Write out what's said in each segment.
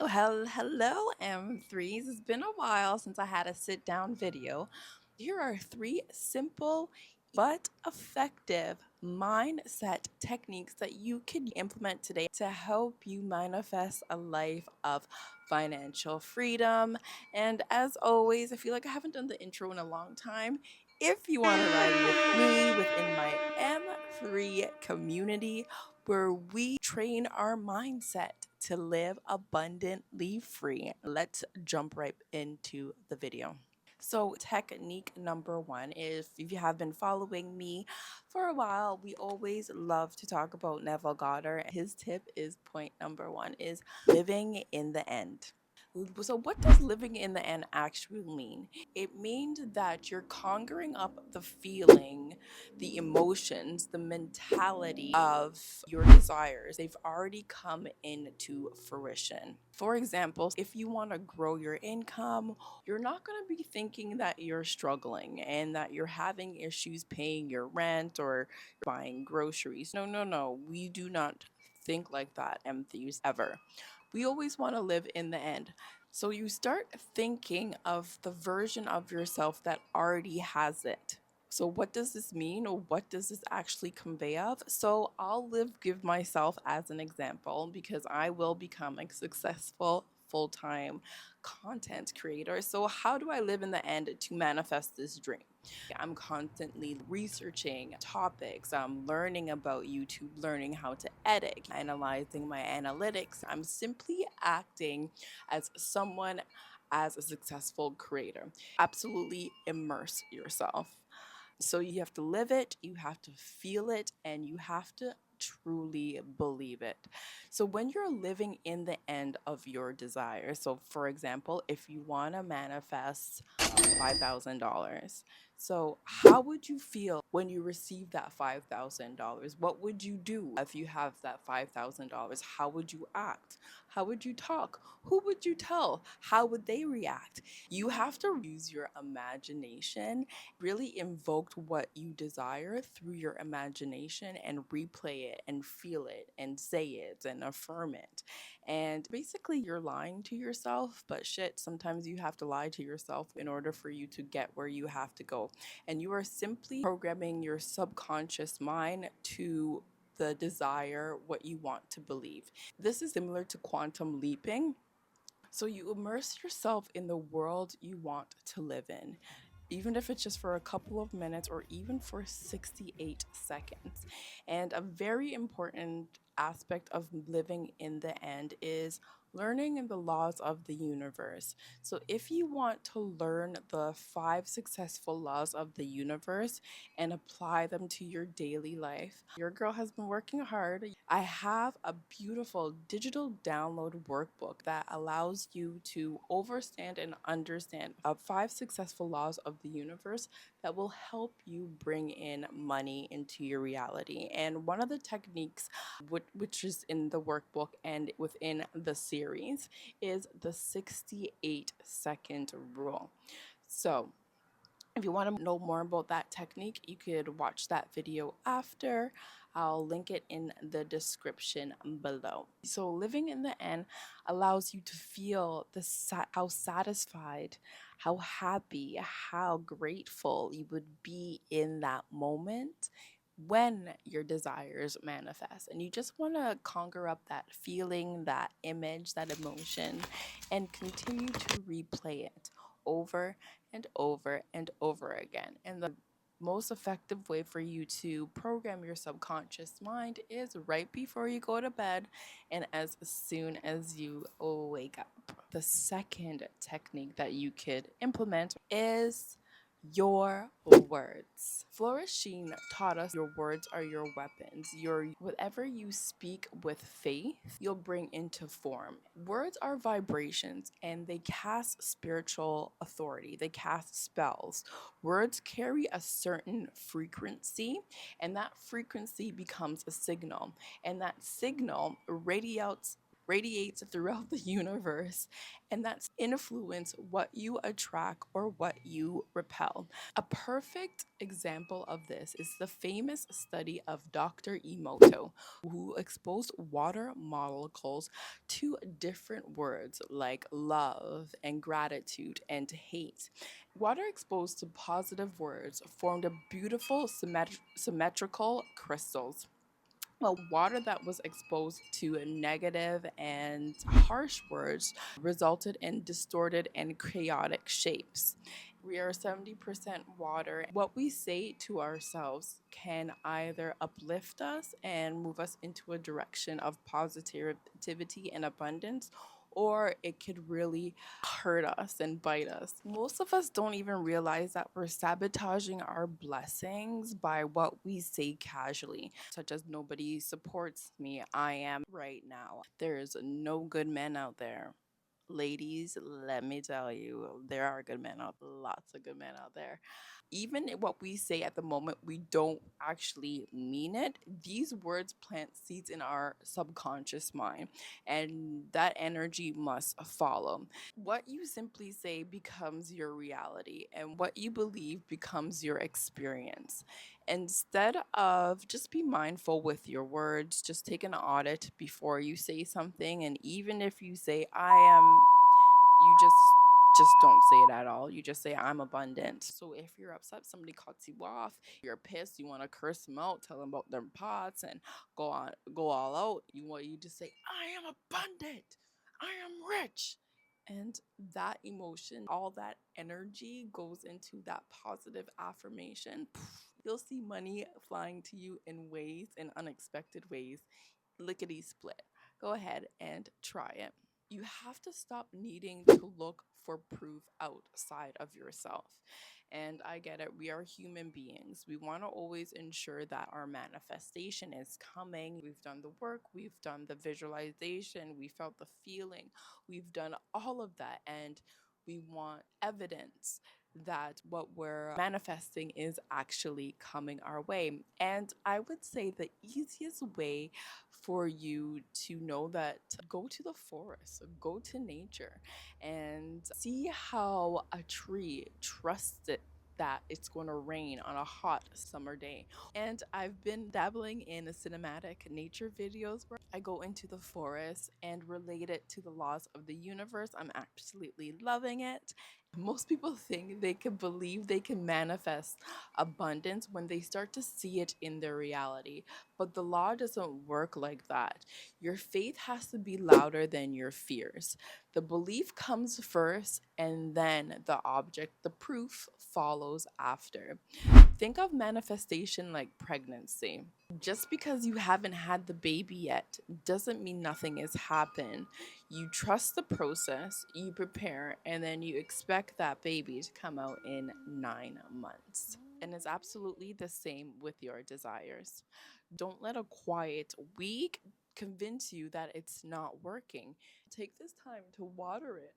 Hello, M3s. It's been a while since I had a sit down video. Here are three simple but effective mindset techniques that you could implement today to help you manifest a life of financial freedom. And as always, I feel like I haven't done the intro in a long time. If you want to ride with me within my M3 community, where we train our mindset to live abundantly free. Let's jump right into the video. So, technique number one is if you have been following me for a while, we always love to talk about Neville Goddard. His tip is point number one is living in the end. So, what does living in the end actually mean? It means that you're conjuring up the feeling, the emotions, the mentality of your desires. They've already come into fruition. For example, if you want to grow your income, you're not going to be thinking that you're struggling and that you're having issues paying your rent or buying groceries. No, no, no. We do not think like that, MTs, ever. We always want to live in the end. So you start thinking of the version of yourself that already has it. So what does this mean, or what does this actually convey of? So give myself as an example because I will become a successful full-time content creator. So how do I live in the end to manifest this dream? I'm constantly researching topics. I'm learning about YouTube, learning how to edit, analyzing my analytics. I'm simply acting as someone as a successful creator. Absolutely immerse yourself. So you have to live it, you have to feel it, and you have to truly believe it. So when you're living in the end of your desire, so for example, if you want to manifest $5,000, so how would you feel when you receive that $5,000? What would you do if you have that $5,000? How would you act? How would you talk? Who would you tell? How would they react? You have to use your imagination, really invoked what you desire through your imagination and replay it and feel it and say it and affirm it. And basically, you're lying to yourself, but shit, sometimes you have to lie to yourself in order for you to get where you have to go. And you are simply programming your subconscious mind to the desire, what you want to believe. This is similar to quantum leaping. So you immerse yourself in the world you want to live in, even if it's just for a couple of minutes or even for 68 seconds. And a very important aspect of living in the end is learning the laws of the universe. So if you want to learn the five successful laws of the universe and apply them to your daily life, your girl has been working hard. I have a beautiful digital download workbook that allows you to overstand and understand five successful laws of the universe that will help you bring in money into your reality. And one of the techniques, which is in the workbook and within the series, is the 68-second rule. So, if you want to know more about that technique, you could watch that video after. I'll link it in the description below. So, living in the end allows you to feel how satisfied, how happy, how grateful you would be in that moment when your desires manifest. And you just want to conjure up that feeling, that image, that emotion, and continue to replay it over and over and over again. And the most effective way for you to program your subconscious mind is right before you go to bed and as soon as you wake up. The second technique that you could implement is your words. Flourishing taught us your words are your weapons. Whatever you speak with faith, you'll bring into form. Words are vibrations and they cast spiritual authority. They cast spells. Words carry a certain frequency, and that frequency becomes a signal. And that signal radiates radiates throughout the universe, and that's influence what you attract or what you repel. A perfect example of this is the famous study of Dr. Emoto, who exposed water molecules to different words like love and gratitude and hate. Water exposed to positive words formed a beautiful symmetrical crystals, well, water that was exposed to negative and harsh words resulted in distorted and chaotic shapes. We are 70% water. What we say to ourselves can either uplift us and move us into a direction of positivity and abundance, or it could really hurt us and bite us. Most of us don't even realize that we're sabotaging our blessings by what we say casually, such as nobody supports me, I am right now. There's no good men out there. Ladies, let me tell you, there are good men out, lots of good men out there. Even what we say at the moment, we don't actually mean it. These words plant seeds in our subconscious mind, and that energy must follow. What you simply say becomes your reality, and what you believe becomes your experience. Instead of just be mindful with your words, just take an audit before you say something. And even if you say, I am, you just don't say it at all. You just say I'm abundant. So if you're upset, somebody cuts you off, you're pissed, you want to curse them out, tell them about their pots and go all out. You just say I am abundant. I am rich. And that emotion, all that energy goes into that positive affirmation. You'll see money flying to you in ways, in unexpected ways. Lickety split. Go ahead and try it. You have to stop needing to look for proof outside of yourself. And I get it, we are human beings. We want to always ensure that our manifestation is coming. We've done the work, we've done the visualization, we felt the feeling, we've done all of that. And we want evidence that what we're manifesting is actually coming our way. And I would say the easiest way for you to know that, go to the forest, go to nature, and see how a tree trusts it that it's going to rain on a hot summer day. And I've been dabbling in cinematic nature videos where I go into the forest and relate it to the laws of the universe. I'm absolutely loving it. Most people think they can believe they can manifest abundance when they start to see it in their reality. But the law doesn't work like that. Your faith has to be louder than your fears. The belief comes first, and then the object, the proof, follows after. Think of manifestation like pregnancy. Just because you haven't had the baby yet doesn't mean nothing has happened. You trust the process, you prepare, and then you expect that baby to come out in 9 months. And it's absolutely the same with your desires. Don't let a quiet week convince you that it's not working. Take this time to water it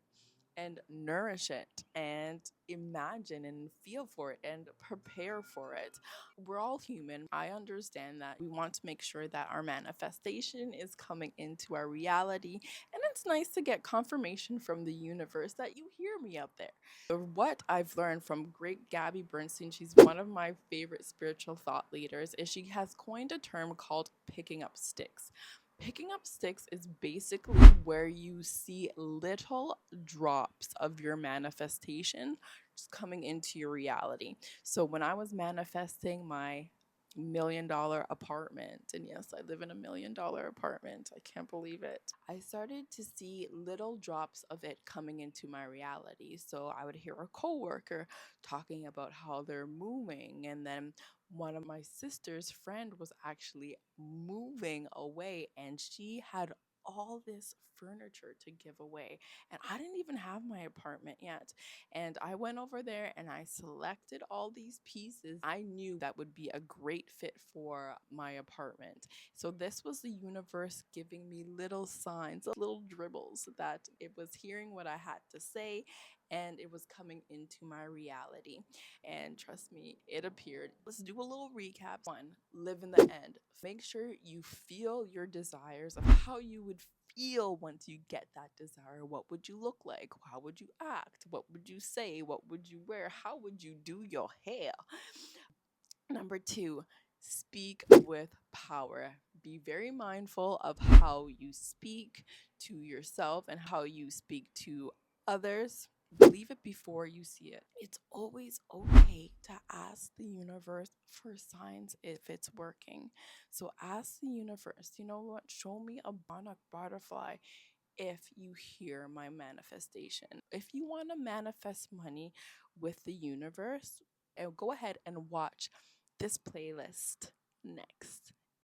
and nourish it and imagine and feel for it and prepare for it. We're all human. I understand that we want to make sure that our manifestation is coming into our reality, and it's nice to get confirmation from the universe that you hear me out there. What I've learned from great Gabby Bernstein, she's one of my favorite spiritual thought leaders, is she has coined a term called picking up sticks. Picking up sticks is basically where you see little drops of your manifestation just coming into your reality. So when I was manifesting my $1 million apartment, and yes, I live in $1 million apartment, I can't believe it, I started to see little drops of it coming into my reality. So I would hear a coworker talking about how they're moving, and then one of my sister's friend was actually moving away, and she had all this furniture to give away, and I didn't even have my apartment yet. And I went over there and I selected all these pieces I knew that would be a great fit for my apartment. So this was the universe giving me little signs, little dribbles, that it was hearing what I had to say and it was coming into my reality. And trust me, it appeared. Let's do a little recap. One, live in the end. Make sure you feel your desires of how you would feel once you get that desire? What would you look like? How would you act? What would you say? What would you wear? How would you do your hair? Number two, speak with power. Be very mindful of how you speak to yourself and how you speak to others. Believe it before you see it. It's always okay to ask the universe for signs if it's working. So ask the universe, you know what, show me a monarch butterfly if you hear my manifestation. If you want to manifest money with the universe, go ahead and watch this playlist next.